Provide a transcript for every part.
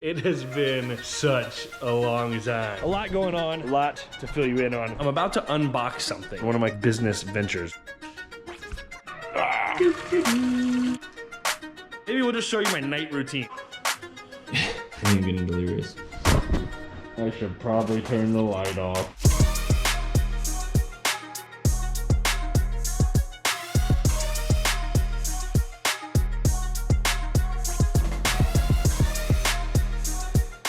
It has been such a long time. A lot going on, a lot to fill you in on. I'm about to unbox something, one of my business ventures. Maybe we'll just show you my night routine. I'm getting delirious. I should probably turn the light off.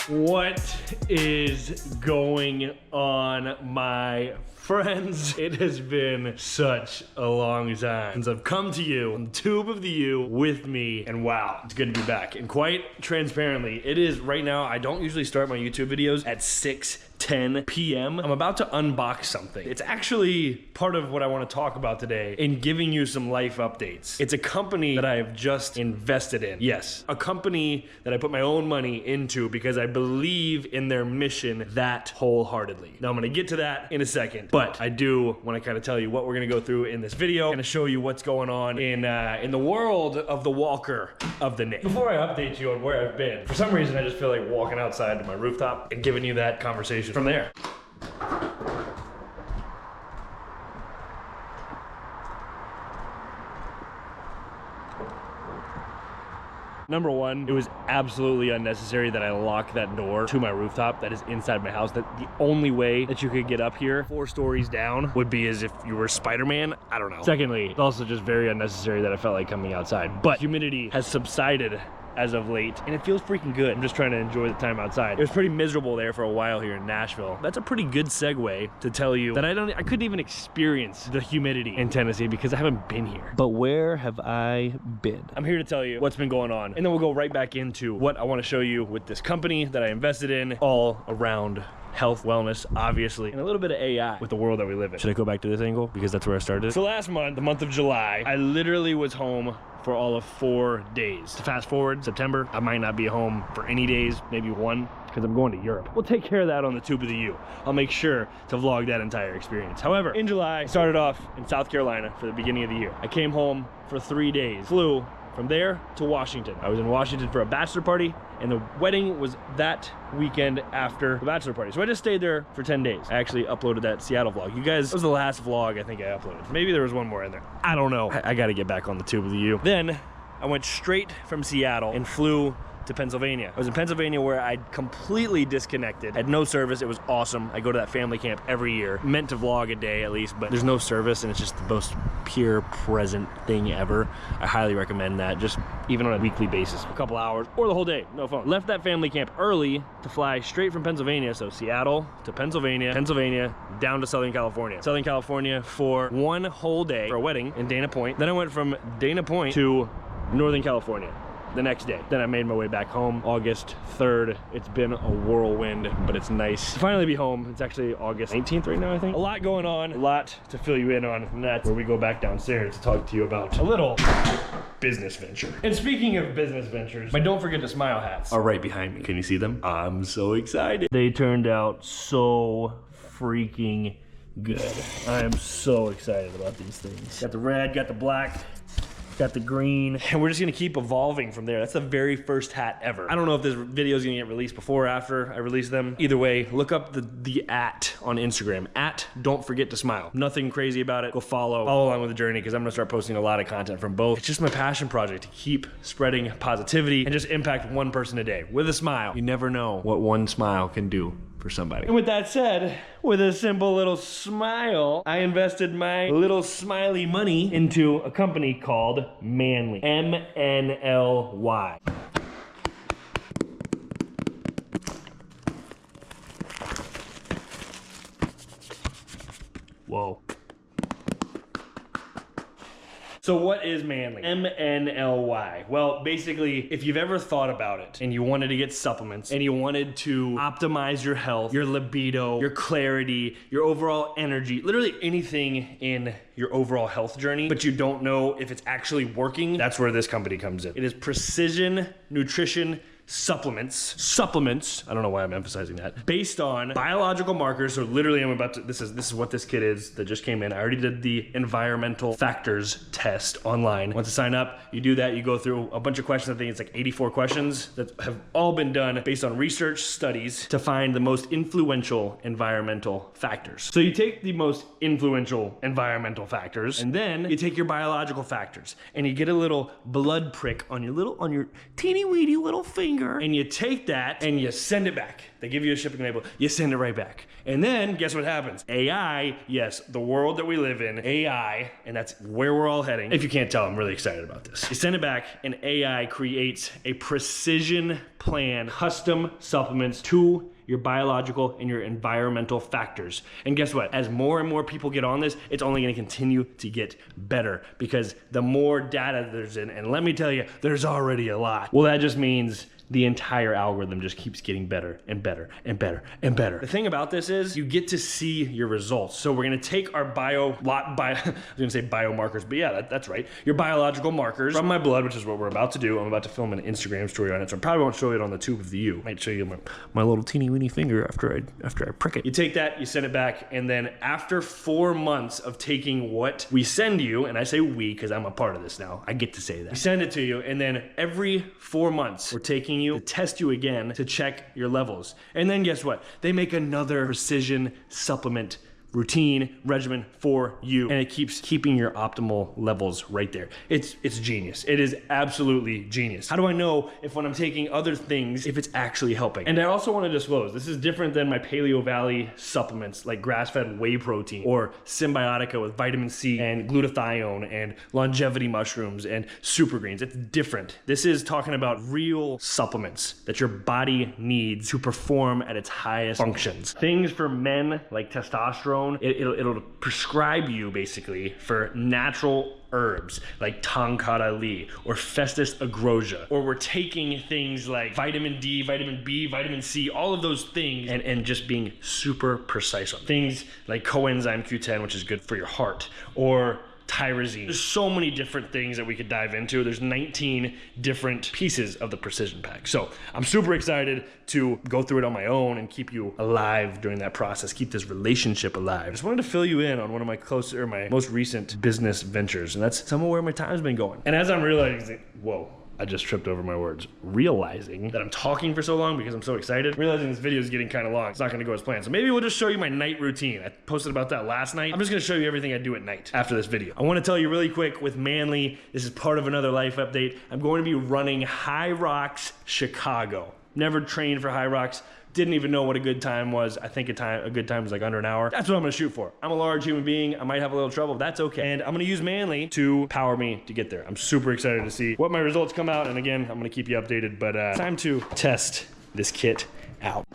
What is going on, my friends? It has been such a long time since I've come to you on the tube of the U with me, and wow, it's good to be back. And quite transparently, it is right now, I don't usually start my YouTube videos at 6:10 p.m. I'm about to unbox something. It's actually part of what I want to talk about today in giving you some life updates. It's a company that I have just invested in. Yes, a company that I put my own money into because I believe in their mission that wholeheartedly. Now I'm gonna get to that in a second, but I do want to kind of tell you what we're gonna go through in this video. I'm gonna show you what's going on in the world of the walker of the Nate. Before I update you on where I've been, for some reason I just feel like walking outside to my rooftop and giving you that conversation from there. Number one, it was absolutely unnecessary that I lock that door to my rooftop that is inside my house. That the only way that you could get up here 4 stories down would be as if you were Spider-Man. I don't know. Secondly, it's also just very unnecessary that I felt like coming outside. But humidity has subsided as of late, and it feels freaking good. I'm just trying to enjoy the time outside. It was pretty miserable there for a while here in Nashville. That's a pretty good segue to tell you that I couldn't even experience the humidity in Tennessee because I haven't been here. But where have I been? I'm here to tell you what's been going on, and then we'll go right back into what I want to show you with this company that I invested in, all around health, wellness, obviously, and a little bit of AI with the world that we live in. Should I go back to this angle? Because that's where I started. So last month, the month of July, I literally was home for all of 4 days. To fast forward, September, I might not be home for any days, maybe 1, because I'm going to Europe. We'll take care of that on the tube of the U. I'll make sure to vlog that entire experience. However, in July, I started off in South Carolina for the beginning of the year. I came home for 3 days, flew from there to Washington. I was in Washington for a bachelor party, and the wedding was that weekend after the bachelor party. So I just stayed there for 10 days. I actually uploaded that Seattle vlog. You guys, that was the last vlog I think I uploaded. Maybe there was one more in there. I don't know. I gotta get back on the tube of the U. Then I went straight from Seattle and flew to Pennsylvania. I was in Pennsylvania where I'd completely disconnected, had no service. It was awesome. I go to that family camp every year, meant to vlog a day at least, but there's no service and it's just the most pure present thing ever. I highly recommend that, just even on a weekly basis, a couple hours or the whole day, no phone. Left that family camp early to fly straight from Pennsylvania, so Seattle to Pennsylvania, Pennsylvania down to Southern California. Southern California for 1 whole day for a wedding in Dana Point. Then I went from Dana Point to Northern California the next day. Then I made my way back home August 3rd. It's been a whirlwind, but it's nice to finally be home. It's actually August 19th right now, I think. A lot going on, a lot to fill you in on, and that's where we go back downstairs to talk to you about a little business venture. And speaking of business ventures, my Don't Forget to Smile hats are right behind me. Can you see them? I'm so excited. They turned out so freaking good. I am so excited about these things. Got the red, got the black, got the green, and we're just gonna keep evolving from there. That's the very first hat ever. I don't know if this video is gonna get released before or after I release them. Either way, look up the @ on Instagram, @Don't Forget to Smile. Nothing crazy about it. Go follow along with the journey, because I'm gonna start posting a lot of content from both. It's just my passion project to keep spreading positivity and just impact one person a day with a smile. You never know what one smile can do for somebody. And with that said, with a simple little smile, I invested my little smiley money into a company called Manly, M-N-L-Y. Whoa. So what is Manly? M-N-L-Y. Well, basically, if you've ever thought about it and you wanted to get supplements and you wanted to optimize your health, your libido, your clarity, your overall energy, literally anything in your overall health journey, but you don't know if it's actually working, that's where this company comes in. It is precision nutrition supplements, I don't know why I'm emphasizing that, based on biological markers. So literally this is what this kit is that just came in. I already did the environmental factors test online. Once you sign up, you do that, you go through a bunch of questions. I think it's like 84 questions that have all been done based on research studies to find the most influential environmental factors. So you take the most influential environmental factors, and then you take your biological factors, and you get a little blood prick on your teeny weeny little finger, and you take that and you send it back. They give you a shipping label, you send it right back. And then guess what happens? AI, yes, the world that we live in, AI, and that's where we're all heading. If you can't tell, I'm really excited about this. You send it back and AI creates a precision plan, custom supplements to your biological and your environmental factors. And guess what? As more and more people get on this, it's only gonna continue to get better because the more data there's in, and let me tell you, there's already a lot. Well, that just means the entire algorithm just keeps getting better and better and better and better. The thing about this is you get to see your results. So we're gonna take our I was gonna say biomarkers, but yeah, that's right. Your biological markers from my blood, which is what we're about to do. I'm about to film an Instagram story on it, so I probably won't show it on the tube view. I might show you my little teeny weeny finger after I prick it. You take that, you send it back, and then after 4 months of taking what we send you, and I say we because I'm a part of this now, I get to say that. We send it to you, and then every 4 months, we're taking you to test you again to check your levels. And then guess what? They make another precision supplement routine regimen for you, and it keeps keeping your optimal levels right there. It's genius. It is absolutely genius. How do I know if when I'm taking other things, if it's actually helping? And I also want to disclose, this is different than my Paleo Valley supplements like grass-fed whey protein or Symbiotica with vitamin C and glutathione and longevity mushrooms and super greens. It's different. This is talking about real supplements that your body needs to perform at its highest functions. Things for men like testosterone, it'll prescribe you basically for natural herbs like Tongkat Ali or Festus agrosia, or we're taking things like vitamin D, vitamin B, vitamin C, all of those things and just being super precise on things like coenzyme Q10, which is good for your heart, or tyrosine. There's so many different things that we could dive into. There's 19 different pieces of the precision pack. So I'm super excited to go through it on my own and keep you alive during that process, keep this relationship alive. I just wanted to fill you in on one of my most recent business ventures, and that's some of where my time's been going. And as I'm realizing, whoa, I just tripped over my words. Realizing that I'm talking for so long because I'm so excited, realizing this video is getting kind of long. It's not gonna go as planned. So maybe we'll just show you my night routine. I posted about that last night. I'm just gonna show you everything I do at night after this video. I wanna tell you really quick with Manly, this is part of another life update. I'm going to be running High Rocks Chicago. Never trained for High Rocks. Didn't even know what a good time was. I think a good time was like under an hour. That's what I'm gonna shoot for. I'm a large human being. I might have a little trouble. That's okay. And I'm gonna use Manly to power me to get there. I'm super excited to see what my results come out. And again, I'm gonna keep you updated, but time to test this kit out.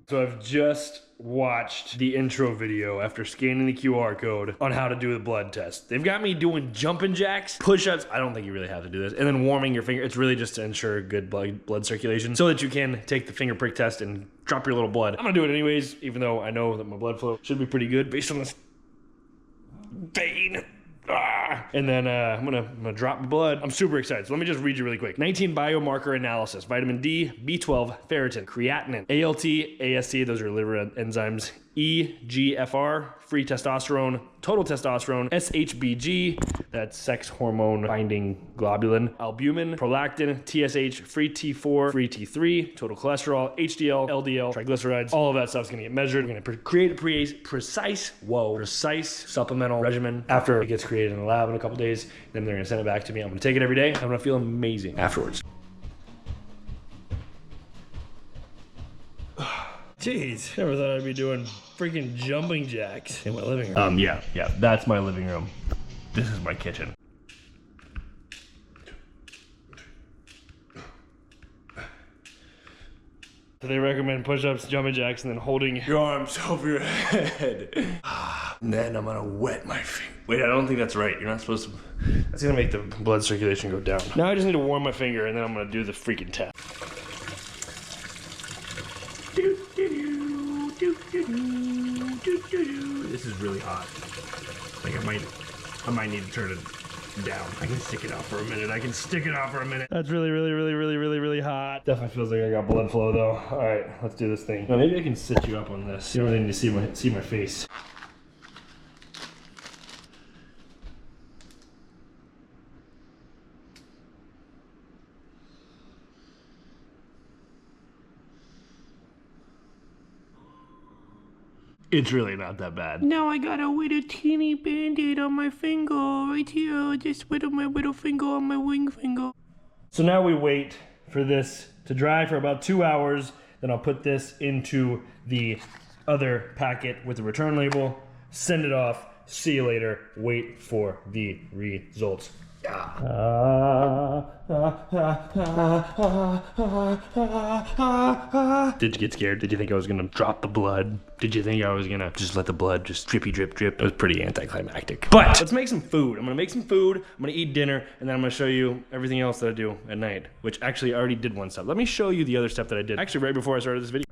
So I've just watched the intro video after scanning the QR code on how to do the blood test. They've got me doing jumping jacks, push-ups. I don't think you really have to do this. And then warming your finger. It's really just to ensure good blood circulation so that you can take the finger prick test and drop your little blood. I'm gonna do it anyways, even though I know that my blood flow should be pretty good based on this vein. And then I'm gonna drop my blood. I'm super excited. So let me just read you really quick. 19 biomarker analysis: vitamin D, B12, ferritin, creatinine, ALT, AST, those are liver enzymes, EGFR, free testosterone, total testosterone, SHBG, that's sex hormone binding globulin, albumin, prolactin, TSH, free T4, free T3, total cholesterol, HDL, LDL, triglycerides. All of that stuff's gonna get measured. We're gonna create a precise supplemental regimen after it gets created in the lab in a couple days. Then they're gonna send it back to me. I'm gonna take it every day. I'm gonna feel amazing afterwards. Jeez, never thought I'd be doing freaking jumping jacks in my living room. Yeah, that's my living room. This is my kitchen. So they recommend push-ups, jumping jacks, and then holding your arms over your head. And then I'm gonna wet my finger. Wait, I don't think that's right. You're not supposed to. That's gonna make the blood circulation go down. Now I just need to warm my finger, and then I'm gonna do the freaking test. This is really hot. Like I might need to turn it down. I can stick it out for a minute. That's really hot. Definitely feels like I got blood flow though. All right, let's do this thing. Now maybe I can sit you up on this. You don't really need to see my face. It's really not that bad. Now I got a little teeny band-aid on my finger right here. Just with my little finger on my ring finger. So now we wait for this to dry for about 2 hours. Then I'll put this into the other packet with the return label, send it off, see you later, wait for the results. Did you get scared? Did you think I was gonna drop the blood? Did you think I was gonna just let the blood just drippy drip drip? It was pretty anticlimactic. But let's make some food. I'm gonna make some food, I'm gonna eat dinner, and then I'm gonna show you everything else that I do at night, which actually I already did one step. Let me show you the other step that I did actually right before I started this video.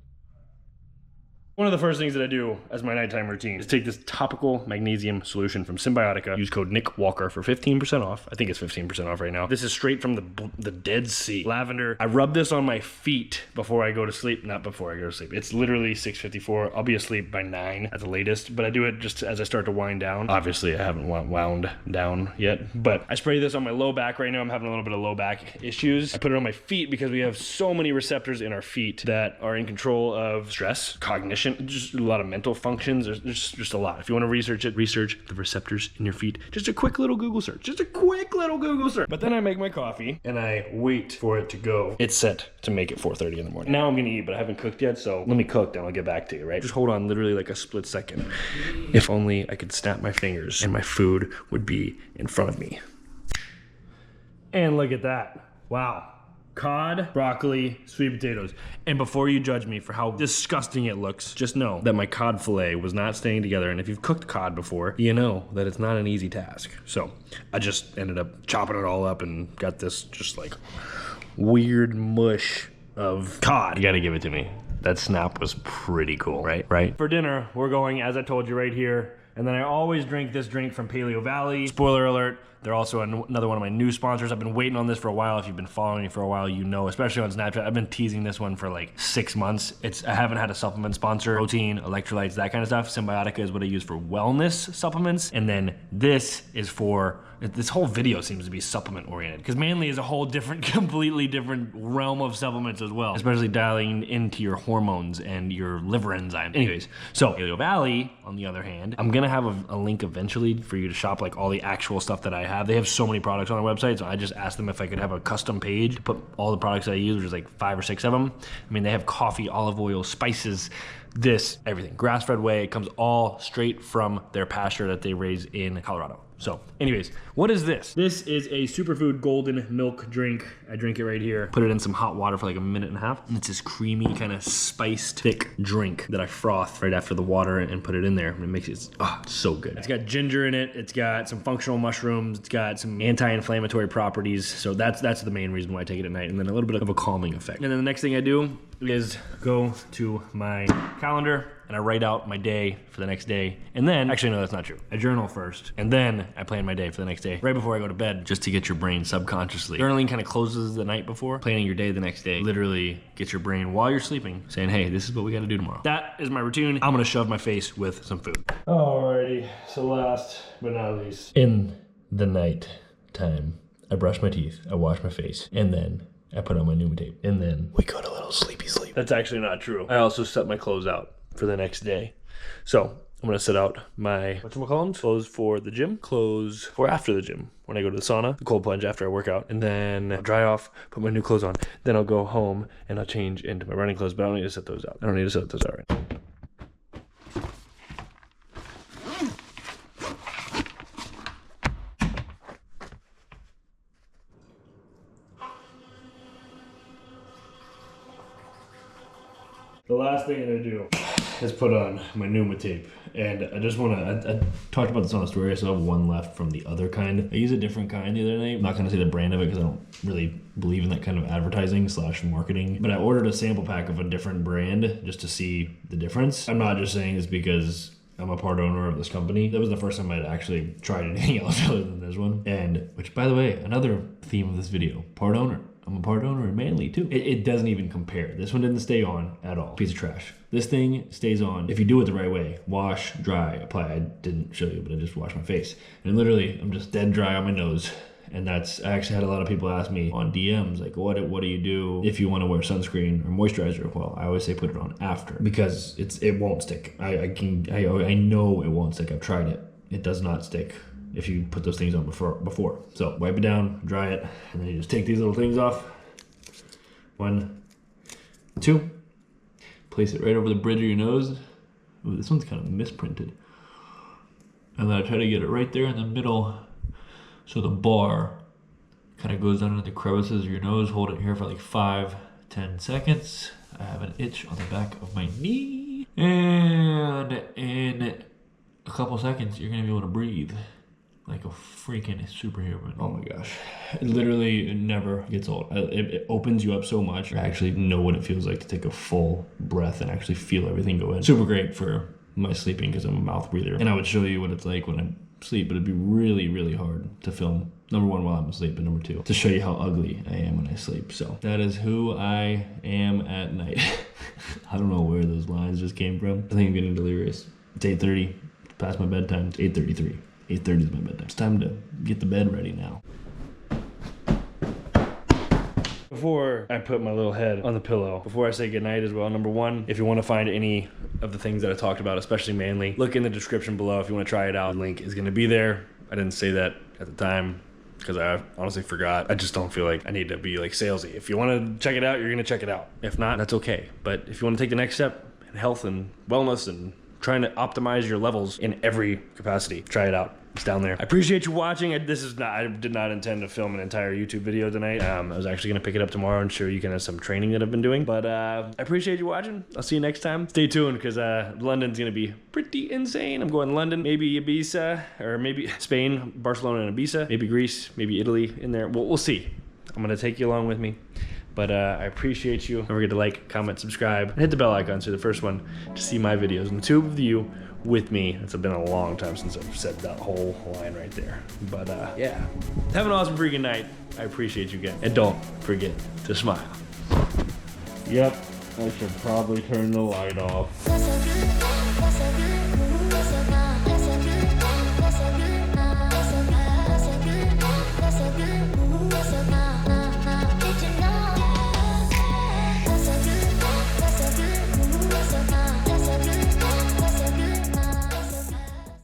One of the first things that I do as my nighttime routine is take this topical magnesium solution from Symbiotica. Use code Nick Walker for 15% off. I think it's 15% off right now. This is straight from the Dead Sea. Lavender. I rub this on my feet before I go to sleep. Not before I go to sleep. It's literally 6:54. I'll be asleep by 9 at the latest, but I do it just as I start to wind down. Obviously, I haven't wound down yet, but I spray this on my low back right now. I'm having a little bit of low back issues. I put it on my feet because we have so many receptors in our feet that are in control of stress, cognition, just a lot of mental functions. There's just a lot. If you want to research it, research the receptors in your feet. Just a quick little Google search. But then I make my coffee and I wait for it to go. It's set to make it 4:30 in the morning. Now I'm gonna eat, but I haven't cooked yet, so let me cook, then I'll get back to you, right? Just hold on literally like a split second. If only I could snap my fingers and my food would be in front of me. And look at that. Wow. Cod, broccoli, sweet potatoes. And before you judge me for how disgusting it looks, just know that my cod fillet was not staying together. And if you've cooked cod before, you know that it's not an easy task. So I just ended up chopping it all up and got this just like weird mush of cod. You gotta give it to me. That snap was pretty cool, right? For dinner, we're going, as I told you, right here. And then I always drink this drink from Paleo Valley. Spoiler alert, they're also another one of my new sponsors. I've been waiting on this for a while. If you've been following me for a while, you know, especially on Snapchat, I've been teasing this one for like 6 months. I haven't had a supplement sponsor. Protein, electrolytes, that kind of stuff. Symbiotica is what I use for wellness supplements. And then this is for, this whole video seems to be supplement oriented because Manly is a whole different, completely different realm of supplements as well, especially dialing into your hormones and your liver enzymes. Anyways, so Paleo Valley, on the other hand, I'm gonna have a link eventually for you to shop like all the actual stuff that I have. They have so many products on their website, so I just asked them if I could have a custom page to put all the products that I use, which is like 5 or 6 of them. I mean, they have coffee, olive oil, spices, this, everything. Grass-fed whey, it comes all straight from their pasture that they raise in Colorado. So anyways, what is this? This is a superfood golden milk drink. I drink it right here. Put it in some hot water for like 1.5 minutes. And it's this creamy, kind of spiced, thick drink that I froth right after the water and put it in there. And it makes it, it's so good. It's got ginger in it. It's got some functional mushrooms. It's got some anti-inflammatory properties. So that's the main reason why I take it at night. And then a little bit of a calming effect. And then the next thing I do is go to my calendar and I write out my day for the next day. And then, actually no, that's not true. I journal first, and then I plan my day for the next day, right before I go to bed, just to get your brain subconsciously. Journaling kind of closes the night before. Planning your day the next day literally gets your brain, while you're sleeping, saying, hey, this is what we gotta do tomorrow. That is my routine. I'm gonna shove my face with some food. Alrighty, so last but not least, in the night time, I brush my teeth, I wash my face, and then I put on my pneumo tape, and then we go to a little sleepy sleep. That's actually not true. I also set my clothes out for the next day. So I'm gonna set out my, whatchamacallit, clothes for the gym, clothes for after the gym, when I go to the sauna, the cold plunge after I work out, and then I'll dry off, put my new clothes on, then I'll go home and I'll change into my running clothes, but I don't need to set those out. Right now. The last thing I'm gonna do is put on my pneumo tape. And I just wanna, I talked about this on the story, I still have one left from the other kind. I use a different kind the other night. I'm not gonna say the brand of it because I don't really believe in that kind of advertising / marketing. But I ordered a sample pack of a different brand just to see the difference. I'm not just saying this because I'm a part owner of this company. That was the first time I'd actually tried anything else other than this one. And, which by the way, another theme of this video, part owner. I'm a part owner in Manly too. It doesn't even compare. This one didn't stay on at all. Piece of trash. This thing stays on if you do it the right way. Wash, dry, apply. I didn't show you, but I just washed my face. And literally, I'm just dead dry on my nose. And I actually had a lot of people ask me on DMs, like, what do you do if you want to wear sunscreen or moisturizer? Well, I always say put it on after because it won't stick. I know it won't stick. I've tried it. It does not stick if you put those things on before. So wipe it down, dry it, and then you just take these little things off. 1, 2. Place it right over the bridge of your nose. Ooh, this one's kind of misprinted. And then I try to get it right there in the middle so the bar kind of goes down into the crevices of your nose. Hold it here for like 5-10 seconds. I have an itch on the back of my knee. And in a couple seconds, you're gonna be able to breathe like a freaking superhero. Oh my gosh. It literally never gets old. It opens you up so much. I actually know what it feels like to take a full breath and actually feel everything go in. Super great for my sleeping because I'm a mouth breather. And I would show you what it's like when I sleep, but it'd be really, really hard to film. Number one, while I'm asleep, and number two, to show you how ugly I am when I sleep. So that is who I am at night. I don't know where those lines just came from. I think I'm getting delirious. It's 8:30, past my bedtime. It's 8:33. 8:30 is my bedtime. It's time to get the bed ready now. Before I put my little head on the pillow, before I say goodnight as well, number one, if you want to find any of the things that I talked about, especially Manly, look in the description below if you want to try it out. The link is going to be there. I didn't say that at the time because I honestly forgot. I just don't feel like I need to be like salesy. If you want to check it out, you're going to check it out. If not, that's okay. But if you want to take the next step in health and wellness and trying to optimize your levels in every capacity, try it out. It's down there. I appreciate you watching. I did not intend to film an entire YouTube video tonight. I was actually gonna pick it up tomorrow and show you kind of some training that I've been doing. But I appreciate you watching. I'll see you next time. Stay tuned because London's gonna be pretty insane. I'm going to London, maybe Ibiza, or maybe Spain, Barcelona and Ibiza, maybe Greece, maybe Italy in there. We'll see. I'm gonna take you along with me. But I appreciate you. Don't forget to like, comment, subscribe, and hit the bell icon so you're the first one to see my videos. And the two of you with me. It's been a long time since I've said that whole line right there. But yeah, have an awesome freaking night. I appreciate you guys. And don't forget to smile. Yep, I should probably turn the light off.